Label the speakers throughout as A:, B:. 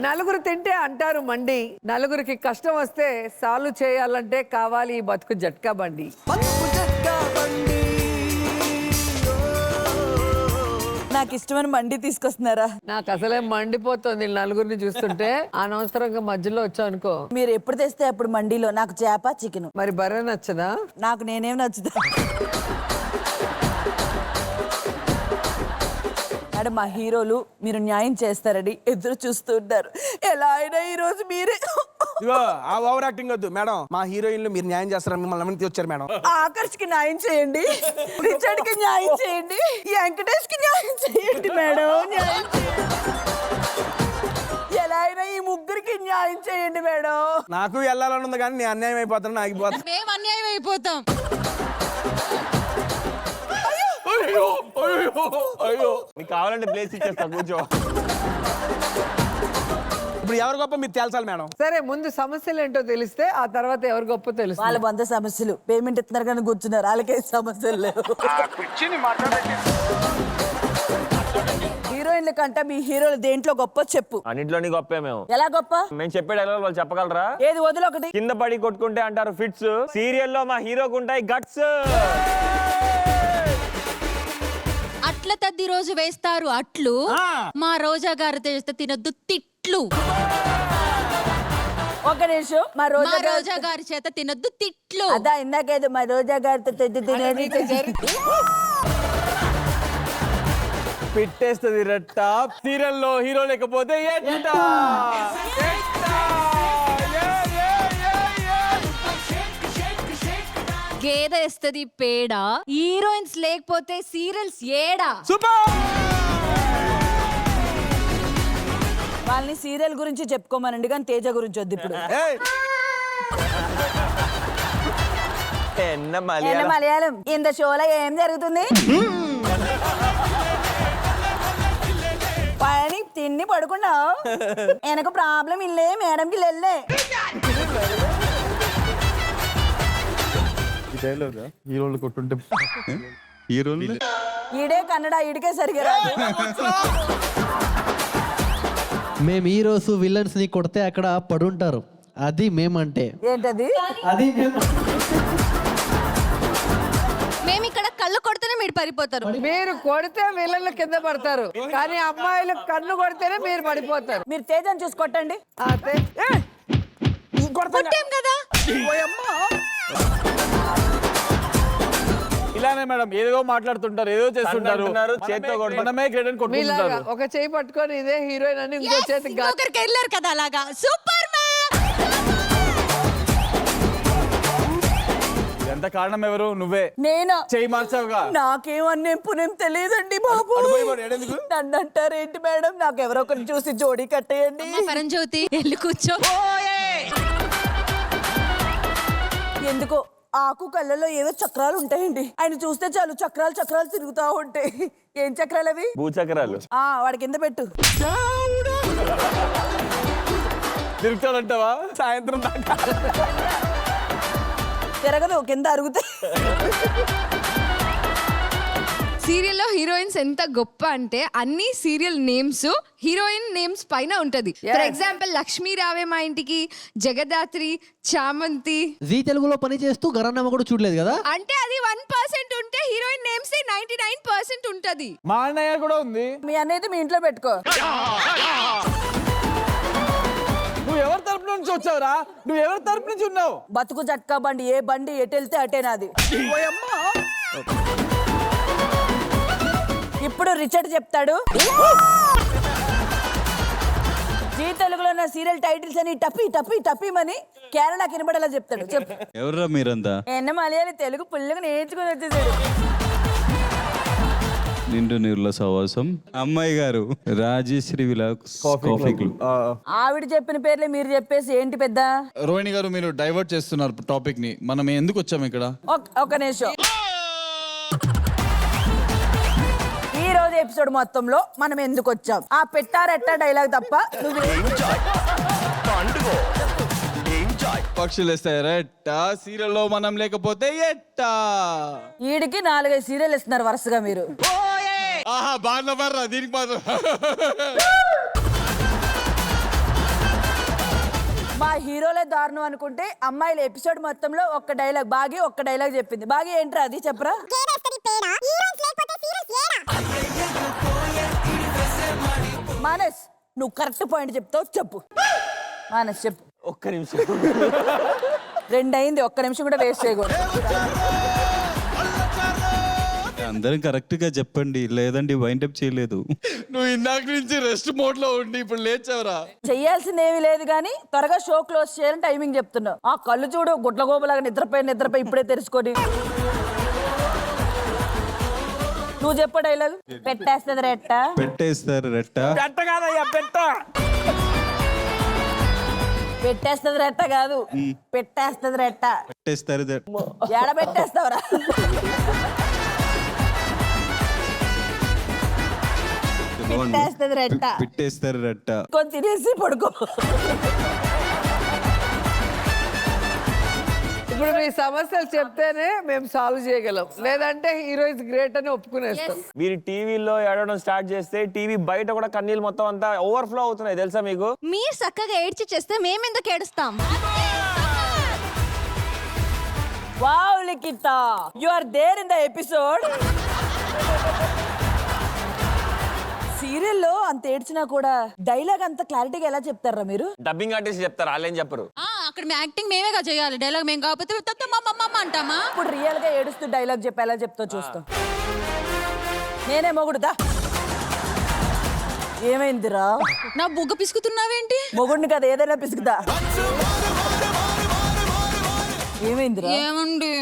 A: నలుగురు తింటే అంటారు మండి, నలుగురికి కష్టం వస్తే సాల్వ్ చేయాలంటే కావాలి ఈ బతుకు జట్కా బండి.
B: నాకు ఇష్టమైన మండి తీసుకొస్తున్నారా?
A: నాకు అసలే మండిపోతుంది నలుగురిని చూస్తుంటే. అనవసరంగా మధ్యలో వచ్చావు అనుకో.
B: మీరు ఎప్పుడు తెస్తే అప్పుడు మండిలో నాకు చేప చికెన్.
A: మరి బర్రె నచ్చదా?
B: నాకు నేనేం నచ్చుతా. మేడం, మా హీరోలు మీరు న్యాయం చేస్తారని ఎదురు చూస్తుంటారు. ఎలా అయినా ఈ రోజు మీరే.
C: ఇగో ఆ ఓవర్ యాక్టింగ్ వద్దు మేడం. మా హీరోయిన్లు మీరు న్యాయం చేస్తారని మిమ్మల్ని ఎవరిని వచ్చారు మేడం?
B: ఆకర్ష్కి న్యాయం చేయండి, రిచర్డ్ కి న్యాయం చేయండి, వెంకటేష్ కి న్యాయం చేయండి మేడం. న్యాయం చేయండి. ఎలా అయినా ఈ ముగ్గురికి న్యాయం చేయండి మేడం.
C: నాకు వెళ్ళాలని ఉంది కానీ నేను అన్యాయం అయిపోతాను, ఆగిపోతాను.
D: మేము అన్యాయం అయిపోతాం.
E: మీకు కావాలంటే ప్లేస్ ఇచ్చేస్తా, కూర్చో.
C: ఇప్పుడు ఎవరు గొప్ప మీరు తేల్చాలి మేడం.
A: సరే, ముందు సమస్యలు ఏంటో తెలిస్తే ఆ తర్వాత ఎవరు గొప్ప
B: వాళ్ళ
A: తెలుస్తుంది.
B: 100 సమస్యలు పేమెంట్ ఇస్తున్నారు కానీ కూర్చున్నారు, వాళ్ళకే సమస్యలు లేవు. హీరోయిన్ల కంటే మీ హీరోలు దేంట్లో గొప్ప చెప్పు.
E: అన్నింటిలోని గొప్పే మేము.
B: ఎలా గొప్ప?
E: మేము చెప్పే డైలాగ్ వాళ్ళు చెప్పగలరా?
B: ఏది వదిలి ఒకటి.
E: కింద పడి కొట్టుకుంటే అంటారు ఫిట్స్, సీరియల్లో మా హీరోకు ఉంటాయి గట్స్.
D: అట్ల తద్ది రోజు వేస్తారు అట్లు, మా రోజా గారు చేస్తే తినొద్దు తిట్లు.
B: ఒక నిమిషం. మా
D: మా
B: రోజా
D: రోజా గారి చేత తినొద్దు తిట్లు.
B: అదా ఇందాకేదో మా రోజా గారితో తినేది.
E: పిట్టేస్తుంది రట్ట, సీరియల్లో హీరో లేకపోతే ఎట్ట?
D: గేదె ఇస్తది పేడ, హీరోయిన్స్ లేకపోతే సీరియల్స్ ఏడా.
B: వాళ్ళని సీరియల్ గురించి చెప్పుకోమనండి కానీ తేజ గురించి వద్దు ఇప్పుడు.
E: ఎన్న
B: ఏం మలయాళం ఇంత షోలో ఏం జరుగుతుంది? పని తిండి పడుకున్నావు, వెనక ప్రాబ్లం ఇల్లే మేడంకి వెళ్ళే.
E: హీరోలు కొట్టుంటే హీరోలు
B: ఈడే కన్నడ, ఈడికే సరిగా రాదు.
F: మేము హీరోస్ విలన్స్ ని కొడితే అక్కడ పడుంటారు, అది మేమంటే.
B: ఏంటది?
F: అది మేము.
D: మేము ఇక్కడ కళ్ళు కొడితేనే మీరు పడిపోతారు.
A: మీరు కొడితే వీళ్ళ కింద పడతారు, కానీ అమ్మాయిలు కన్ను కొడితేనే మీరు పడిపోతారు.
B: మీరు తేజని చూసి కొట్టండి.
D: కొట్టాం కదా.
G: ఇలానే మేడం, ఏదో మాట్లాడుతుంటారు, ఏదో చేస్తుంటారు,
E: చేత్తో
G: మనమే క్రెడిట్
A: మీలాగా
G: కొట్టుకుంటారు.
A: ఒక చేయి పట్టుకొని ఇదే హీరోయిన్ అని ఇంకో చేతి
D: ఇంకొకరికి వెళ్ళారు కదా అలాగా. Super man.
G: ఎంత కారణం ఎవరు? నువ్వే
B: నేనా?
G: చేయి మార్చావుగా.
B: నాకేమన్నా పునేం తెలియదండి బాబు. నన్ను అంటారేంటి మేడం? నాకు ఎవరో ఒకరిని చూసి జోడీ కట్టేయండి.
D: పరంజ్యోతి వెళ్ళి కూర్చో.
B: ఎందుకో ఆకు కళ్ళలో ఏవో చక్రాలు ఉంటాయండి. ఆయన చూస్తే చాలు చక్రాలు చక్రాలు తిరుగుతా ఉంటాయి. ఏం చక్రాలు అవి?
E: భూచక్రాలు.
B: వాడి కింద పెట్టు.
G: తిరుగుతాడంటావా సాయంత్రం దాకా?
B: తిరగదు, కింద అరుగుతాయి.
H: సీరియల్లో హీరోయిన్స్ ఎంత గొప్ప అంటే అన్ని సీరియల్ నేమ్స్ హీరోయిన్ నేమ్స్ పైన ఉంటది. ఫర్ ఎగ్జాంపుల్ లక్ష్మీ రావే మా ఇంటికి, జగదాత్రి, చామంతి.
F: జీ తెలుగులో పని చేస్తూ గరాన్నమ్మ కూడా చూడలేదు కదా.
H: అంటే అది 1% ఉంటే హీరోయిన్ నేమ్స్ 99% ఉంటది.
G: మా అన్నయ్య కూడా ఉంది.
B: మీ అన్నైతే మీ ఇంట్లో పెట్టుకో.
G: నువ్వు ఎవరి తరపు నుంచి వచ్చావురా? నువ్వు ఎవరి తరపు నుంచి ఉన్నావు?
B: బతుకు జట్కా బండి, ఏ బండి ఎటు వెళ్తే అటే నాది. ఇప్పుడు రిచర్డ్ చెప్తాడు. జీ తెలుగులో నా సీరియల్ టైటిల్స్ అని టపి టపి టపిమని కేరళ కినబడేలా చెప్తాడు. చెప్పు.
I: ఎవర్రా మీరంతా?
B: ఎన్న మలయాళి తెలుగు పుల్లుగా నేర్చుకుని వచ్చేసాడు.
I: నిండు నిర్ల సవాసం. అమ్మాయి గారు రాజశ్రీ విలాస్ కాఫీ క్లబ్.
B: ఆవిడ చెప్పిన పేర్లే మీరు చెప్పేసి ఏంటి పెద్ద?
I: రోహిణి గారు, మీరు డైవర్ట్ చేస్తున్నారు టాపిక్ ని. మనం ఎందుకు వచ్చాము ఇక్కడ?
B: ఒక నిమిషం. ఈ రోజు ఎపిసోడ్ మొత్తంలో మనం ఎందుకు వచ్చాం? ఆ పెట్టారెట్టా డైలాగ్ తప్ప
I: పక్షులు వేస్తాయి ఎట్టా, సీరియల్లో మనం లేకపోతే ఎట్టా.
B: వీడికి 4-5 సీరియల్ ఇస్తున్నారు వరుసగా మీరు.
I: ఆహా, బాగా దీనికి మాత్రం
B: హీరోలే దారుణం అనుకుంటే అమ్మాయిల ఎపిసోడ్ మొత్తంలో ఒక్క డైలాగ్ బాగి ఒక్క డైలాగ్ చెప్పింది. బాగి ఏంట్రా అది చెప్పరా? మానస్ నువ్వు కరెక్ట్ పాయింట్ చెప్తావు, చెప్పు. మానస్ చెప్పు.
E: ఒక్క నిమిషం.
B: 2 అయింది, ఒక్క నిమిషం కూడా వేస్ట్ చేయకూడదు.
I: అందరం కరెక్ట్ గా చెప్పండి, లేదండి వైండప్ చేయలేదు.
G: నువ్వు ఇందాక నుంచి రెస్ట్ మోడ్ లో ఉండి ఇప్పుడు లేచావురా.
B: చెయ్యాల్సింది ఏమీ లేదు కానీ త్వరగా షో క్లోజ్ చేయాలని టైమింగ్ చెప్తున్నావు. ఆ కళ్ళు చూడు గుడ్ల గోబలాగా నిద్రపోయి ఇప్పుడే తెరుచుకొని. నువ్వు చెప్ప డైలాగ్. పెట్టేస్తుంది రెట్ట.
I: పెట్టేస్తారు రెట్ట.
C: పెట్ట కాదయ్యా, పెట్ట.
B: పెట్టేస్తుంది రెట్ట కాదు, పెట్టేస్తుంది రెట్ట.
I: పెట్టేస్తారు
B: ఎడ పెట్టేస్తావురా? పెట్టేస్తుంది రెట్ట.
I: పెట్టేస్తారు రెట్ట.
B: కొంచెం తినేసి పడుకో.
A: ఇప్పుడు మీ సమస్యలు చెప్తేనే మేము సాల్వ్ చేయగలం, లేదంటే హీరోయిన్స్ గ్రేట్ అని ఒప్పుకునేస్తాం.
E: మీరు టీవీలో ఏడవడం స్టార్ట్ చేస్తే టీవీ బయట కూడా కన్నీళ్ళు మొత్తం అంతా ఓవర్ఫ్లో అవుతున్నాయి తెలుసా మీకు?
D: మీరు చక్కగా ఏడ్చి చేస్తే మేమెందుకు ఏడుస్తాం?
B: Wow Likhita, you are there in the episode. సీరియల్లో అంత ఏడ్చినా కూడా డైలాగ్ అంత క్లారిటీగా ఎలా చెప్తారా మీరు?
E: డబ్బింగ్ ఆర్టిస్ట్ చెప్తారు, వాళ్ళేం చెప్పరు.
D: అక్కడ మీ యాక్టింగ్ మేమేగా చేయాలి, డైలాగ్ మేము కాకపోతే తత్త మమ్మ అంటామా?
B: ఇప్పుడు రియల్ గా ఏడుస్తూ డైలాగ్ చెప్పి ఎలా చెప్తావు చూస్తాం. నేనే మొగుడుదా? ఏమైందిరా?
D: నా బుగ్గ పిసుకుతున్నావేంటి?
B: మొగుడిని కదా ఏదైనా పిసుకుదా. ఏమైందిరా?
D: ఏమండి,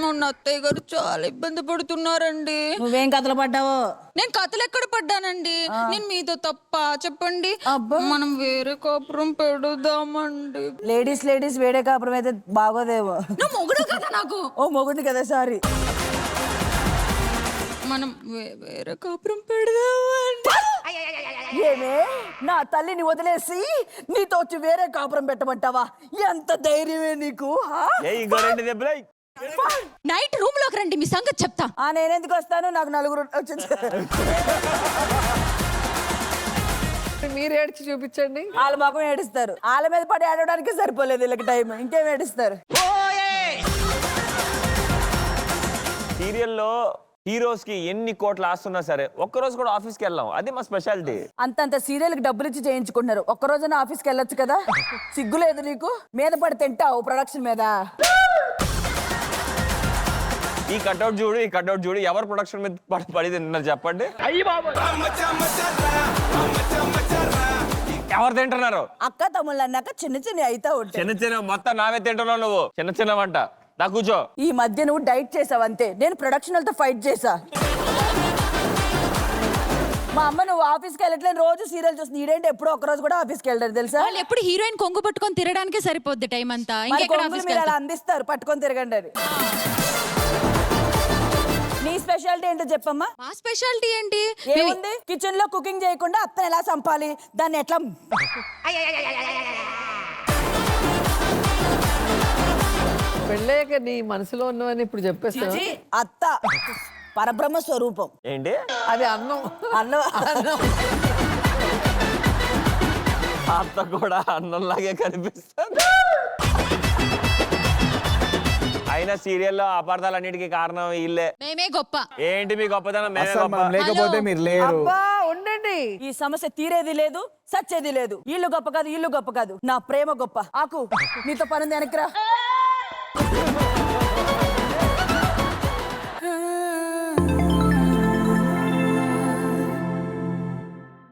D: మొన్న అత్తయ్య గారు చాలా ఇబ్బంది పడుతున్నారండి.
B: నువ్వేం కథలు పడ్డావో?
D: నేను కథలు ఎక్కడ పడ్డానండి? నేను మీతో తప్ప చెప్పండి.
B: అబ్బా.
D: మనం వేరే కాపురం పెడుదామండి.
B: లేడీస్ వేడే కాపురం అయితే బాగోదేమో.
D: నువ్వు మొగుడు కదా నాకు.
B: ఓ మొగుడిని కదా, సారీ.
D: మనం వేరే కాపురం పెడదామండి.
B: ఏమే నా తల్లిని వదిలేసి నీతో వచ్చి వేరే కాపురం పెట్టమంటావా? ఎంత ధైర్యమే నీకు?
E: ఏ ఈ గొర్రెంటి దెబ్బలే.
D: నైట్ రూమ్ లోకి రండి, మీ సంగతి చెప్తా.
B: నేనెందుకు వస్తాను? నాకు 4 వచ్చి
A: మీరు ఏడ్చి చూపించండి.
B: వాళ్ళ మొఖం ఏడుస్తారు. వాళ్ళ మీద పడి ఆడడానికి సరిపోలేదు వీళ్ళకి టైం, ఇంకేం ఏడుస్తారు?
E: సీరియల్లో హీరోస్ కి ఎన్ని కోట్లు ఆస్తున్నా సరే ఒక్కరోజు కూడా ఆఫీస్కి వెళ్ళాం, అది మా స్పెషాలిటీ.
B: అంతంత సీరియల్ కి డబ్బులు ఇచ్చి చేయించుకుంటున్నారు, ఒక్క రోజున ఆఫీస్కి వెళ్ళొచ్చు కదా? సిగ్గు లేదు నీకు? మీద పడి తింటావు ప్రొడక్షన్ మీద.
E: ఈ కట్అవుట్ చూడు ఎవరు ప్రొడక్షన్ మీద పడి తింటున్నారు చెప్పండి? ఎవరు తింటున్నారు?
B: అక్క తమ్ముళ్ళు అన్నాక చిన్న అయితా ఉంటాయి.
E: చిన్న మొత్తం నావే తింటున్నావు నువ్వు. చిన్న వంట దా కూర్చో.
B: ఈ మధ్య నువ్వు డైట్ చేసావు అంతే, నేను ప్రొడక్షన్ వాళ్ళతో ఫైట్ చేసా. మా అమ్మ నువ్వు ఆఫీస్కి వెళ్ళట్లేదు, రోజు సీరియల్ చూస్తుంది. ఈడేంటి ఎప్పుడో ఒక రోజు కూడా ఆఫీస్కి వెళ్ళారు తెలుసా?
D: వాళ్ళు ఎప్పుడు హీరోయిన్ కొంగు పట్టుకొని తిరగడానికే సరిపోద్ది టైం అంతా.
B: మరి
D: ఇంకెక్కడ
B: కొంగులు
D: ఆఫీస్కి
B: మీరు అలా
D: వెళ్తాం?
B: అందిస్తారు, పట్టుకొని తిరగండి అని. నీ స్పెషాలిటీ ఏంటో చెప్పమ్మా.
D: మా స్పెషాలిటీ ఏంటి?
B: ఏముంది? కిచెన్ లో కుకింగ్ చేయకుండా అత్తను ఎలా చంపాలి, దాన్ని ఎట్లా
A: పెళ్ళయ్యాక నీ మనసులో ఉన్నవని ఇప్పుడు చెప్పేస్తా.
B: అత్త పరబ్రహ్మ స్వరూపం.
E: ఏంటి
A: అది అన్నం.
B: అన్నం
E: అత్త కూడా అన్నంలాగే కనిపిస్తుంది. అయినా సీరియల్లో అపార్థాలన్నిటికీ కారణం వీళ్ళే.
D: మేమే గొప్ప.
E: ఏంటి మీ గొప్పతనం? మేమే
G: అసలు
E: గొప్ప.
G: మనం లేకపోతే మీరు లేరు.
A: అబ్బా ఉండండి.
B: ఈ సమస్య తీరేది లేదు, సచ్చేది లేదు. ఇల్లు గొప్ప కాదు, నా ప్రేమ గొప్ప. ఆకు నీతో పనుంది, వెనక్కిరా.